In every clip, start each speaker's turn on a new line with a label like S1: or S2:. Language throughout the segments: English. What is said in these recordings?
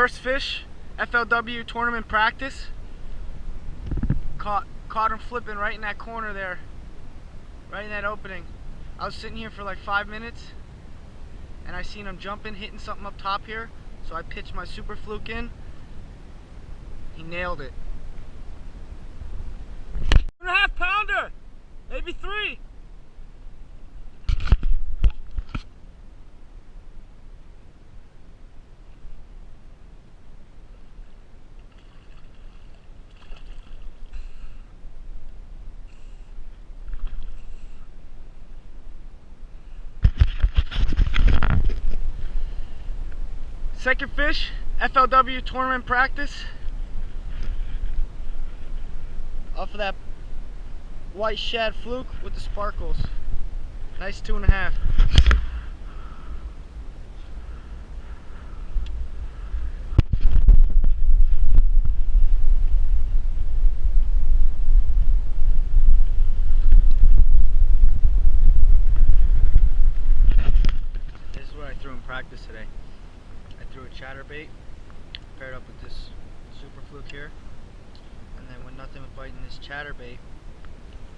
S1: First fish, FLW tournament practice. Caught him flipping right in that corner there, right in that opening. I was sitting here for like 5 minutes, and I seen him jumping, hitting something up top here. So I pitched my super fluke in. He nailed it. 2.5 pounder, maybe 3. Second fish, FLW tournament practice. Off of that white shad fluke with the sparkles. Nice 2.5. This is what I threw in practice today. I threw a chatterbait, paired up with this super fluke here, and then when nothing was biting this chatterbait,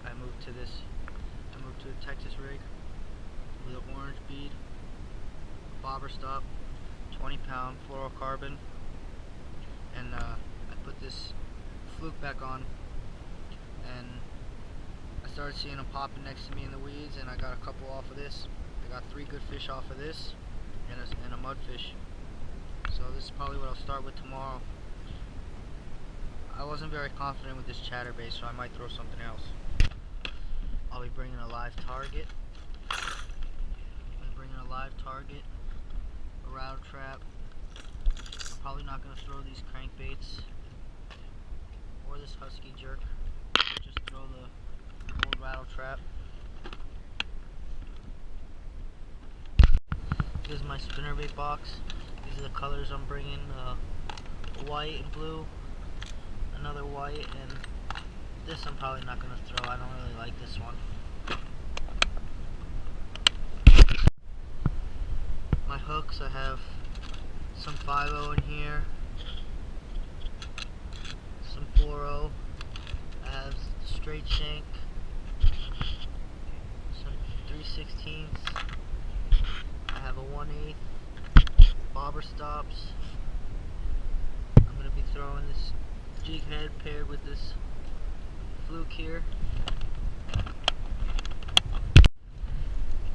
S1: I moved to a Texas rig with an orange bead, bobber stop, 20-pound fluorocarbon, and I put this fluke back on, and I started seeing them popping next to me in the weeds, and I got a couple off of this. I got 3 good fish off of this, and a mudfish. So this is probably what I'll start with tomorrow. I wasn't very confident with this chatterbait, so I might throw something else. I'll be bringing a live target. A rattle trap. I'm probably not going to throw these crankbaits or this husky jerk. I'll just throw the old rattle trap. This is my spinnerbait box. These are the colors I'm bringing, white and blue, another white, and this I'm probably not going to throw. I don't really like this one. My hooks, I have some 5.0 in here, some 4.0, I have straight shank, some 3/16, I have a 1/8. Bobber stops. I'm going to be throwing this jig head paired with this fluke here.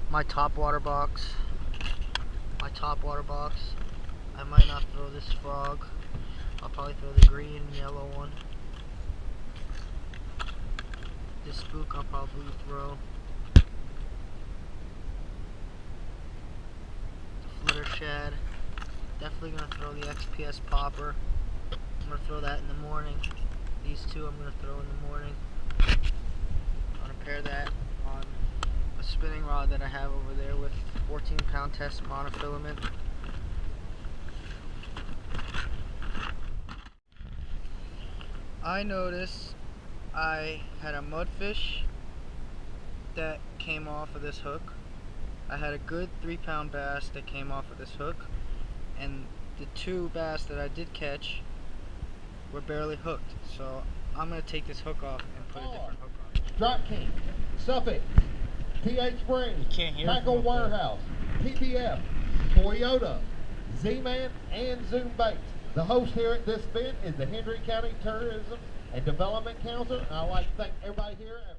S1: My top water box. I might not throw this frog. I'll probably throw the green and yellow one. This spook I'll probably throw. The flitter shad. Definitely going to throw the XPS popper. I'm going to throw that in the morning. These two I'm going to throw in the morning. I'm going to pair that on a spinning rod that I have over there with 14-pound test monofilament. I noticed I had a mudfish that came off of this hook. I had a good 3-pound bass that came off of this hook. And the 2 bass that I did catch were barely hooked. So I'm going to take this hook off and put a different hook on.
S2: Drop King, Suffolk, PH Springs, Tackle Warehouse, PBF, Toyota, Z-Man, and Zoom Baits. The host here at this event is the Hendry County Tourism and Development Council. And I'd like to thank everybody here at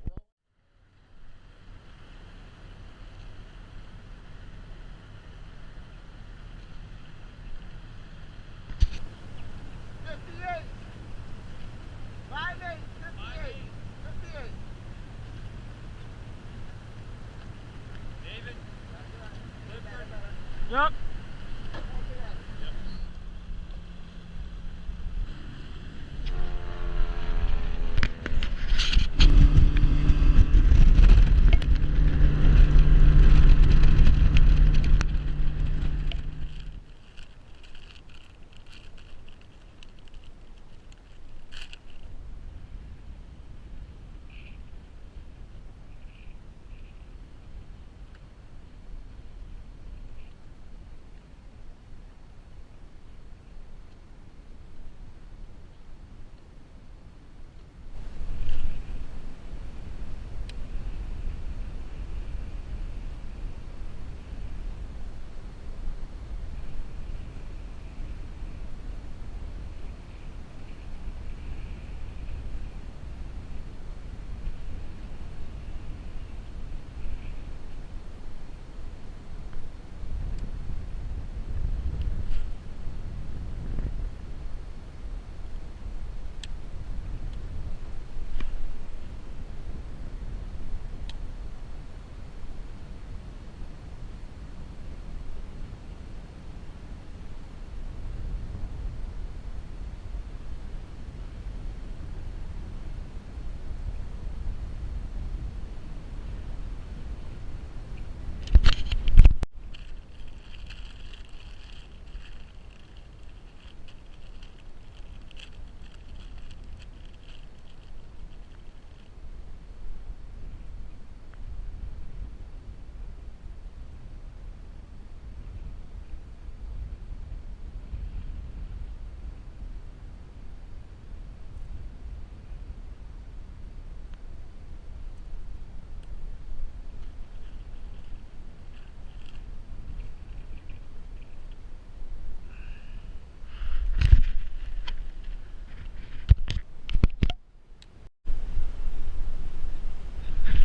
S1: Yep.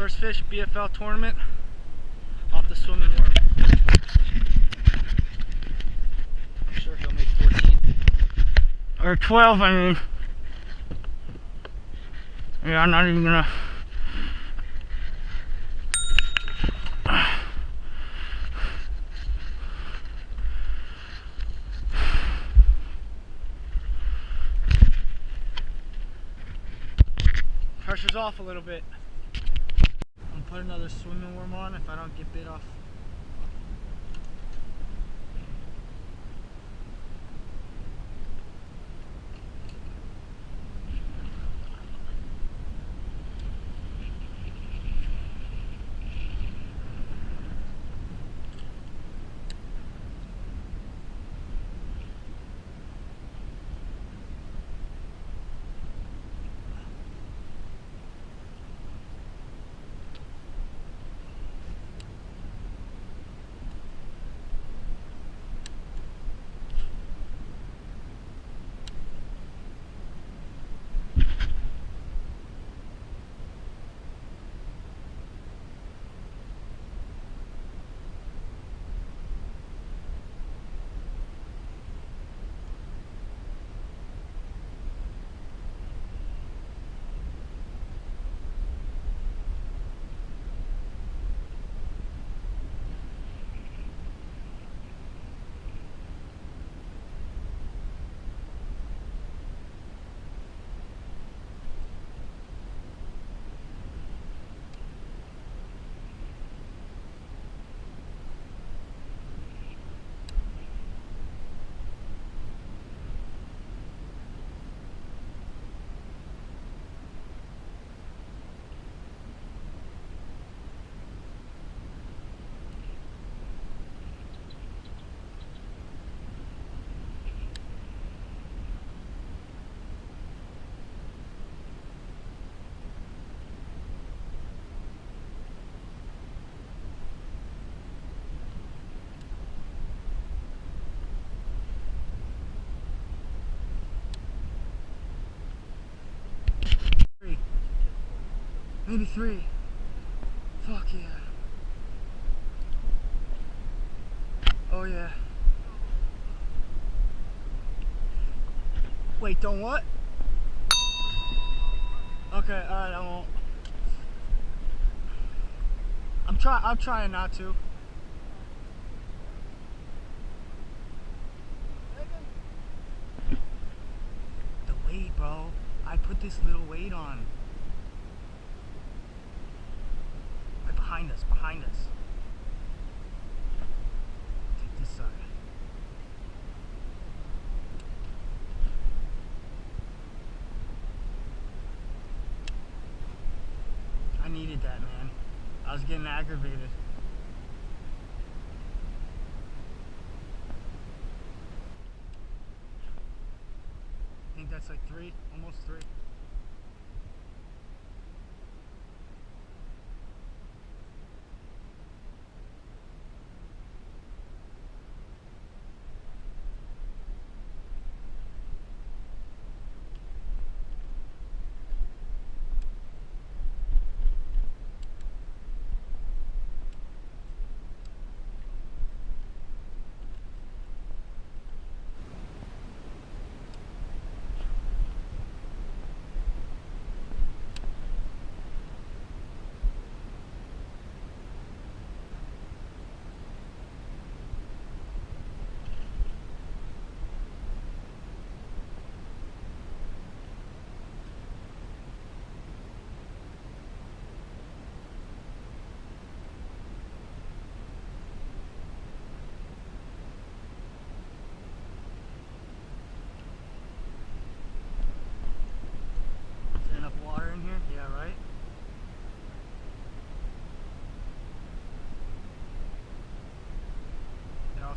S1: First fish, BFL tournament, off the swimming worm. I'm sure he'll make 14. Or 12, I mean. Yeah, I'm not even gonna. Pressure's off a little bit. I'm gonna put another swimming worm on if I don't get bit off. Maybe 3. Fuck yeah. Oh yeah. Wait, don't what? Okay, alright, I won't. I'm trying not to. The weight, bro. I put this little weight on. Right behind us, behind us. Take this side. I needed that, man. I was getting aggravated. I think that's like 3, almost 3.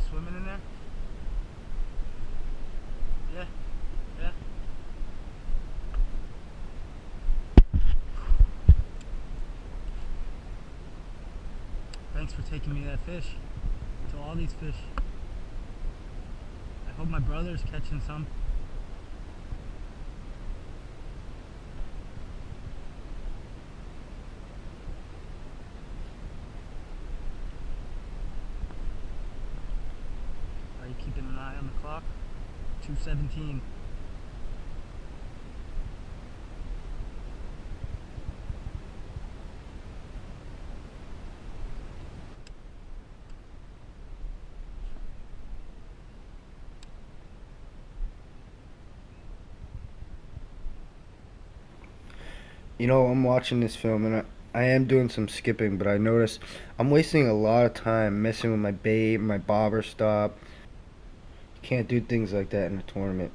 S1: Swimming in there? Yeah, yeah. Thanks for taking me that fish. To all these fish. I hope my brother's catching some. 217.
S3: You know, I'm watching this film and I am doing some skipping, but I notice I'm wasting a lot of time messing with my bait, my bobber stop. You can't do things like that in a tournament.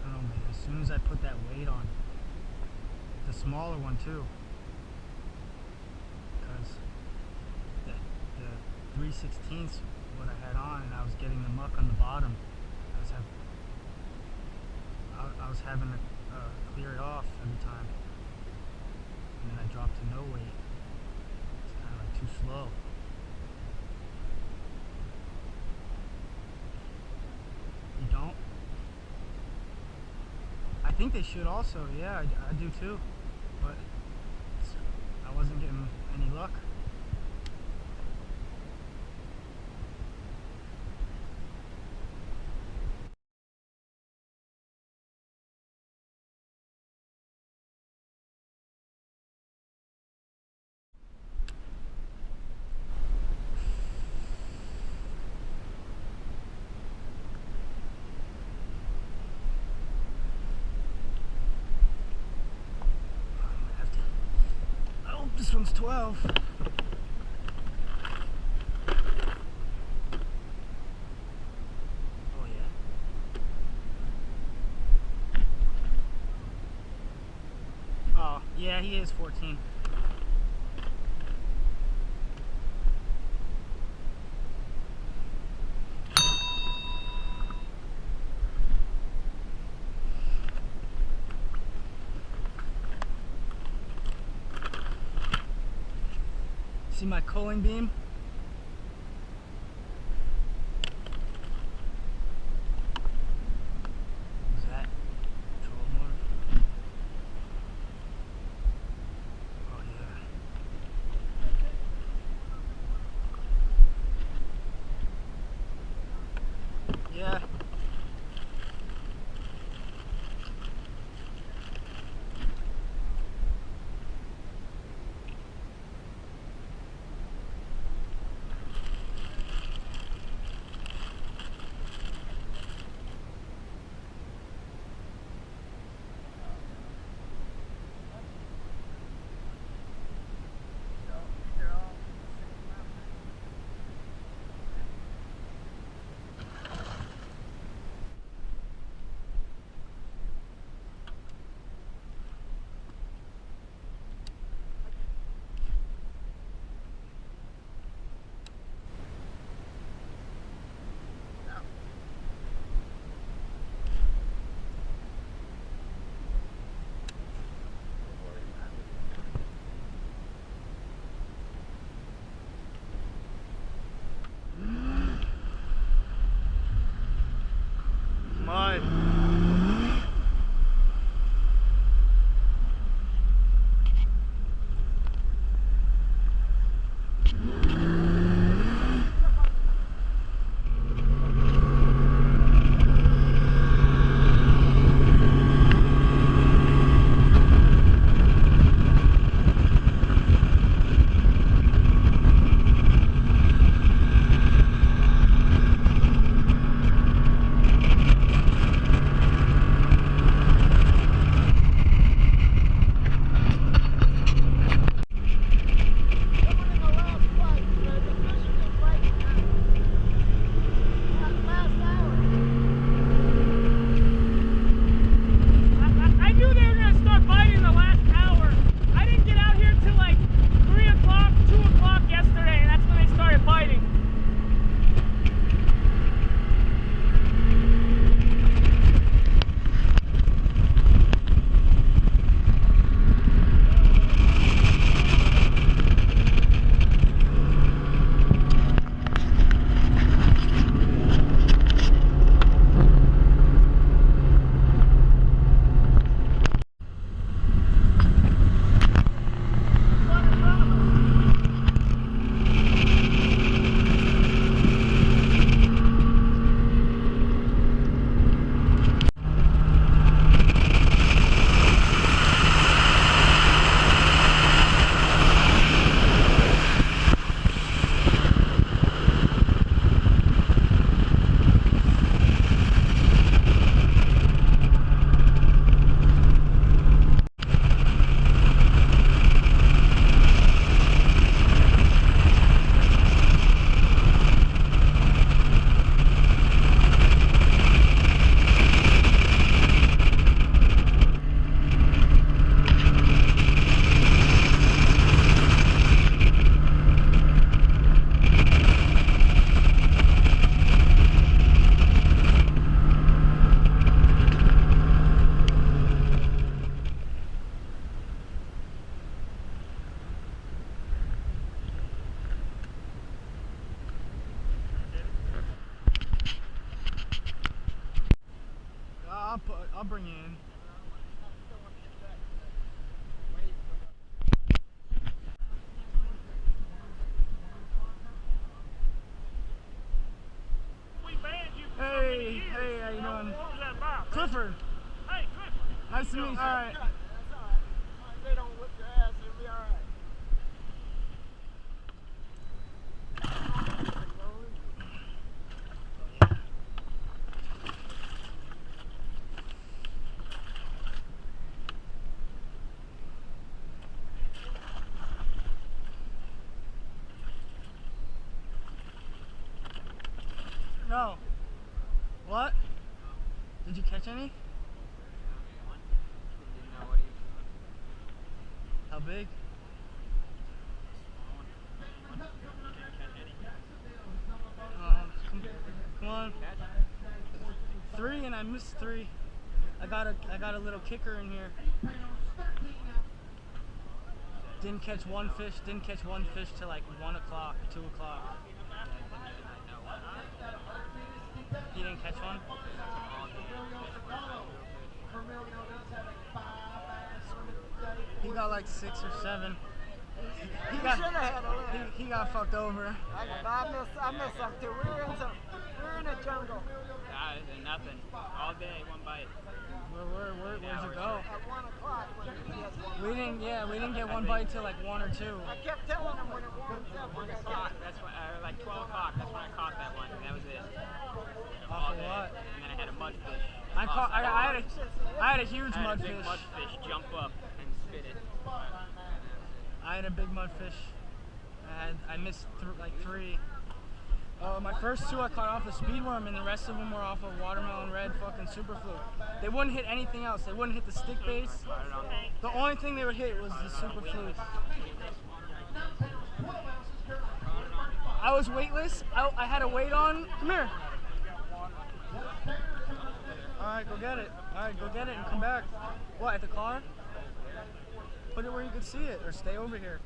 S1: I don't know, man. As soon as I put that weight on, the smaller one too, because the 3/16 what I had on, and I was getting the muck on the bottom. I was having to clear it off every time, and then I dropped to no weight. It's kind of like too slow. You don't? I think they should also. Yeah, I do too, but I wasn't getting any luck. I hope this one's 12. Oh yeah. Oh yeah, he is 14. See my culling beam? What's that? Troll motor? Oh yeah. Yeah. me.
S4: All right. That's all right. They don't whip your ass, it'll be all right. No. What? Did you catch any? How big? Come on. 3 and I missed 3. I got a little kicker in here. Didn't catch one fish till like 1 o'clock, 2 o'clock. You didn't catch one? He got like 6 or 7. He got fucked over.
S5: I missed some too. We're in a jungle.
S6: Nothing. All day, one bite.
S5: At
S6: Where'd
S5: 1 o'clock when we had one.
S6: We
S5: didn't
S6: get
S5: one bite till like 1 or 2. I kept telling him when it warms up.
S6: 1 o'clock. That's when, like 12 o'clock. That's when I caught that one. That was it.
S5: Off of what?
S6: And then I had a mudfish.
S5: I had a huge mudfish.
S6: I had a big mudfish jump up and spit it.
S5: I had a big mudfish. I missed like 3. My first 2 I caught off a speed worm, and the rest of them were off of watermelon red fucking super fluke. They wouldn't hit anything else. They wouldn't hit the stick base. The only thing they would hit was the super fluke. I was weightless. I had a weight on. Come here. Alright, go get it. Alright, go get it and come back. What, at the car? Put it where you can see it, or stay over here.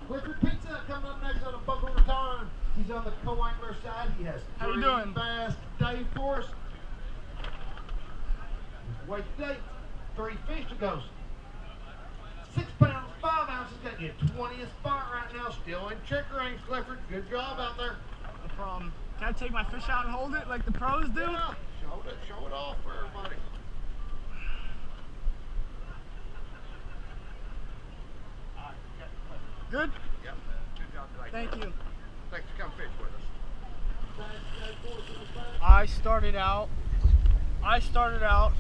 S2: Clifford Pizza coming up next on the Buckle Return. He's on the co-angler side. He has
S5: How you
S2: 3
S5: doing?
S2: bass today for us. Wait today, 3 fish to go. 6 pounds, 5 ounces. Got you 20th spot right now. Still in check range, Clifford. Good job out there.
S5: No problem. Can I take my fish out and hold it like the pros do?
S2: Yeah, show it off for everybody.
S5: Good?
S2: Yep. Good job today.
S5: Thank you.
S2: Thanks for coming fish with us.
S5: I started out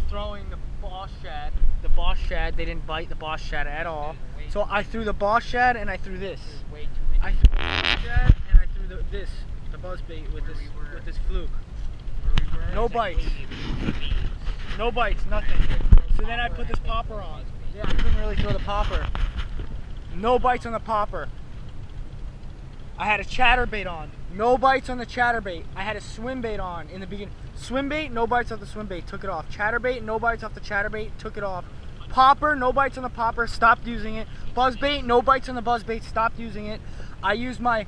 S5: throwing the boss shad. The boss shad, they didn't bite the boss shad at all. So I threw the boss shad and I threw this. I threw the boss shad and I threw the buzz bait with this fluke. No bites. No bites, nothing. So then I put this popper on. Yeah, I couldn't really throw the popper. No bites on the popper. I had a chatterbait on. No bites on the chatterbait. I had a swim bait on in the beginning. Swim bait, no bites off the swim bait, took it off. Chatterbait, no bites off the chatterbait, took it off. Popper, no bites on the popper, stopped using it. Buzz bait, no bites on the buzz bait, stopped using it. I used my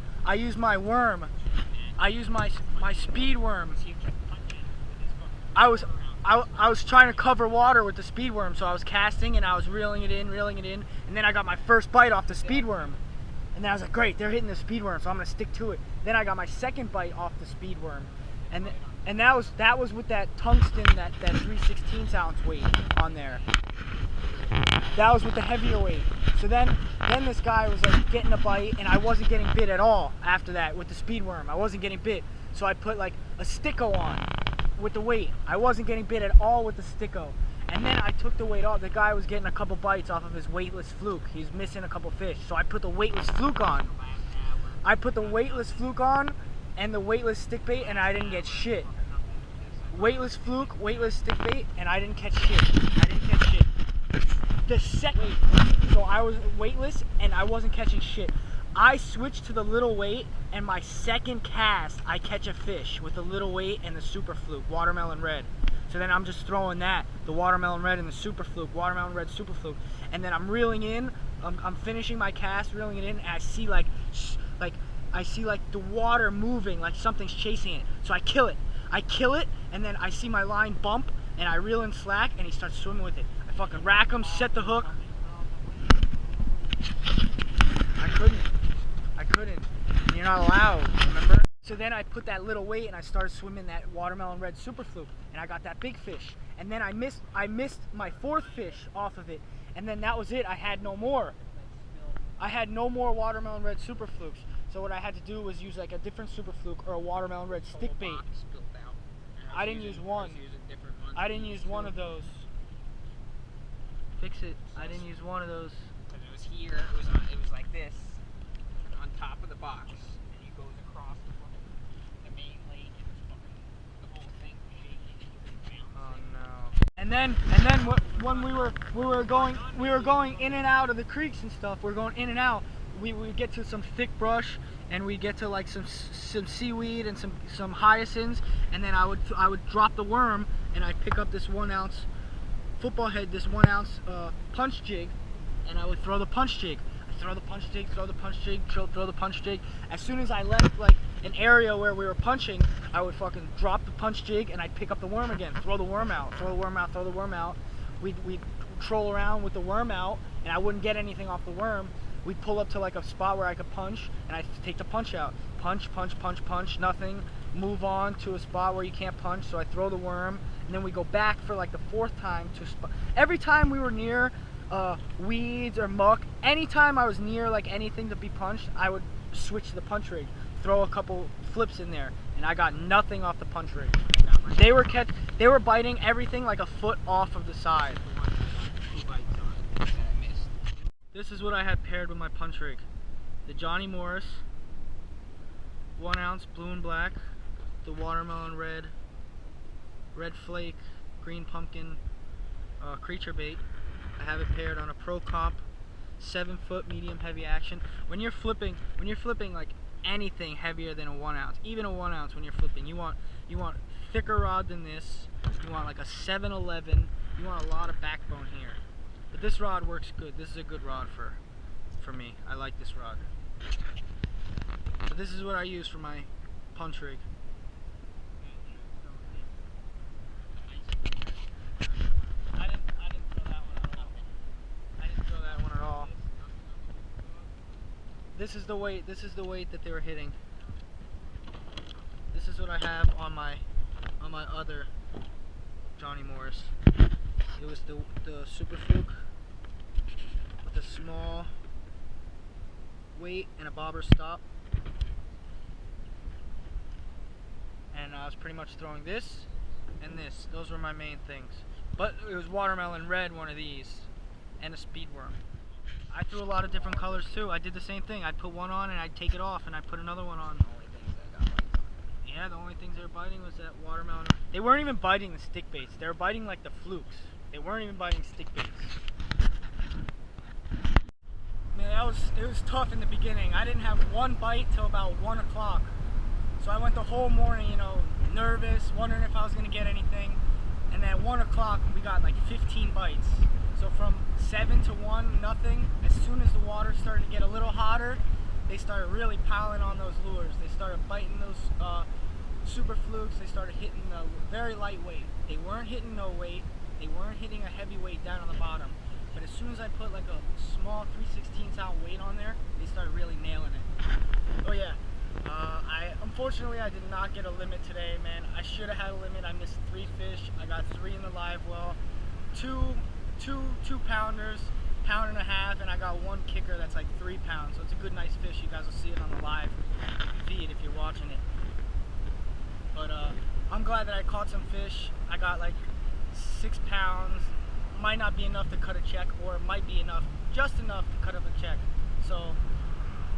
S5: worm. I used my speed worm. I was trying to cover water with the speed worm, so I was casting and I was reeling it in, and then I got my first bite off the speed worm. And then I was like, great, they're hitting the speed worm, so I'm gonna stick to it. Then I got my second bite off the speed worm. And that was with that tungsten, that 3/16 ounce weight on there. That was with the heavier weight. So then this guy was like getting a bite, and I wasn't getting bit at all after that with the speed worm. I wasn't getting bit. So I put like a sticko on with the weight. I wasn't getting bit at all with the sticko. And then I took the weight off. The guy was getting a couple bites off of his weightless fluke. He's missing a couple fish. So I put the weightless fluke on. I put the weightless fluke on and the weightless stick bait, and I didn't get shit. Weightless fluke, weightless stick bait, and I didn't catch shit. The second, so I was weightless and I wasn't catching shit. I switched to the little weight, and my second cast, I catch a fish with the little weight and the super fluke, watermelon red. So then I'm just throwing that, the watermelon red and the super fluke, watermelon red super fluke, and then I'm reeling in. I'm finishing my cast, reeling it in, and I see like the water moving, like something's chasing it. So I kill it, and then I see my line bump, and I reel in slack, and he starts swimming with it. I fucking rack him, set the hook. I couldn't. You're not allowed, remember? So then I put that little weight and I started swimming that watermelon red super fluke, and I got that big fish. and then I missed my 4th fish off of it, and then that was it. I had no more. I had no more watermelon red super flukes. So what I had to do was use like a different super fluke or a watermelon red stick bait. I didn't use one. I didn't use one of those. Fix it. I didn't use one of those.
S6: Because it was here, it was like this, on top of the box, and it goes across the main lake, and it's fucking, the whole thing was shaking, and you could bounce.
S5: Oh no. And then when we were going in and out of the creeks and stuff, we were going in and out. We would get to some thick brush, and we get to like some seaweed and some hyacinths, and then I would drop the worm, and I'd pick up this 1 ounce football head, this 1 ounce punch jig, and I would throw the punch jig. I'd throw the punch jig, throw the punch jig, throw the punch jig. As soon as I left like an area where we were punching, I would fucking drop the punch jig, and I'd pick up the worm again, throw the worm out, throw the worm out, throw the worm out. We'd troll around with the worm out, and I wouldn't get anything off the worm. We'd pull up to like a spot where I could punch, and I'd take the punch out. Punch, punch, punch, punch, nothing. Move on to a spot where you can't punch, so I throw the worm, and then we go back for like the 4th time to spot. Every time we were near weeds or muck, anytime I was near like anything to be punched, I would switch to the punch rig, throw a couple flips in there, and I got nothing off the punch rig. They were biting everything like a foot off of the side. This is what I had paired with my punch rig. The Johnny Morris, 1 ounce blue and black, the watermelon red flake, green pumpkin creature bait. I have it paired on a Pro Comp 7-foot medium heavy action. When you're flipping like anything heavier than a 1 ounce, even a 1 ounce when you're flipping, you want thicker rod than this. You want like a 7-11. You want a lot of backbone here. But this rod works good. This is a good rod for me. I like this rod. So this is what I use for my punch rig. I didn't throw that one at all. I didn't throw that one at all. This is the weight that they were hitting. This is what I have on my other Johnny Morris. It was the super fluke with a small weight and a bobber stop, and I was pretty much throwing this and this. Those were my main things. But it was watermelon red, one of these, and a speed worm. I threw a lot of different colors too. I did the same thing. I'd put one on and I'd take it off, and I'd put another one on. Yeah, the only things they were biting was that watermelon. They weren't even biting the stick baits. They were biting like the flukes. They weren't even biting stick baits. Man, it was tough in the beginning. I didn't have one bite till about 1 o'clock. So I went the whole morning, you know, nervous, wondering if I was gonna get anything. And then at 1 o'clock, we got like 15 bites. So from 7 to 1, nothing. As soon as the water started to get a little hotter, they started really piling on those lures. They started biting those super flukes. They started hitting the very lightweight. They weren't hitting no weight. They weren't hitting a heavy weight down on the bottom. But as soon as I put like a small 3/16 ounce weight on there, they started really nailing it. Oh yeah. Unfortunately, I did not get a limit today, man. I should have had a limit. I missed 3 fish. I got 3 in the live well, two pounders, 1.5 pounds, and I got 1 kicker that's like 3 pounds. So it's a good, nice fish. You guys will see it on the live feed if you're watching it. But I'm glad that I caught some fish. I got like 6 pounds. Might not be enough to cut a check, or it might be enough, just enough to cut up a check. So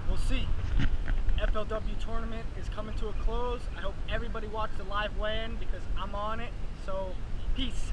S5: we'll see. FLW tournament is coming to a close. I hope everybody watched the live weigh-in because I'm on it. So peace.